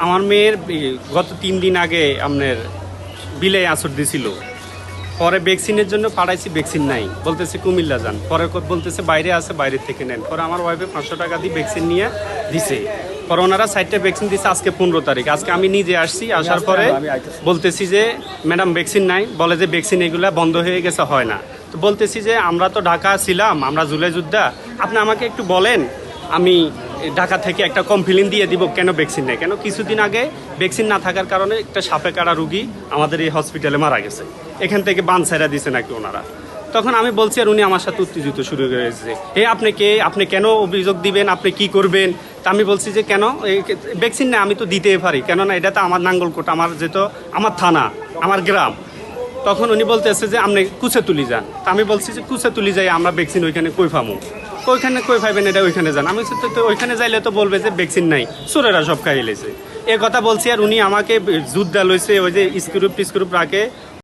আমার মেয়ের গত 3 দিন আগে আপনার বিলে আসর দিছিল। পরে ভ্যাকসিনের জন্য পাঠাইছি, ভ্যাকসিন নাই, বলতেছে কুমিল্লা যান। পরে বলতেছে বাইরে আছে, বাইরে থেকে নেন। পরে আমার ওয়াইফে 500 টাকা দিয়ে ভ্যাকসিন নিয়ে দিছে। পরে ওনারা 60টা ভ্যাকসিন দিচ্ছে। আজকে 15 তারিখ, আজকে আমি নিজে আসছি। আসার পরে বলতেছি যে ম্যাডাম ভ্যাকসিন নাই, বলে যে ভ্যাকসিন এগুলো বন্ধ হয়ে গেছে, হয় না। তো বলতেছি যে আমরা তো ঢাকা ছিলাম, আমরা জুলাই যোদ্ধা, আপনি আমাকে একটু বলেন, আমি ঢাকা থেকে একটা কমপ্লেন দিয়ে দিব কেন ভ্যাকসিন নেই। কেন কিছুদিন আগে ভ্যাকসিন না থাকার কারণে একটা সাপে কাটা রুগী আমাদের এই হসপিটালে মারা গেছে, এখান থেকে বান ছাইরা দিছে নাকি ওনারা। তখন আমি বলছি, আর উনি আমার সাথে উত্তেজিত শুরু হয়েছে, আপনি কে, আপনি কেন অভিযোগ দিবেন, আপনি কি করবেন। তা আমি বলছি যে কেন ভ্যাকসিন নেই, আমি তো দিতেই পারি, কেননা এটা তো আমার নাঙ্গলকোট, আমার যেহেতু আমার থানা, আমার গ্রাম। তখন উনি বলতেছে যে আপনি কুচে তুলি যান। তা আমি বলছি যে কুচে তুলি যাই, আমরা ভ্যাকসিন ওইখানে কই পামু, ওইখানে কই পাইবেন, এটা ওইখানে যান। আমি বলছি, তো ওইখানে যাইলে তো বলবে যে ভ্যাকসিন নাই, চোরেরা সব খাইয়ে লেছে, এ কথা বলছি। আর উনি আমাকে যুদ্ধ লইছে, ওই যে স্ক্রুপ টিস্ক্রুপ রাখে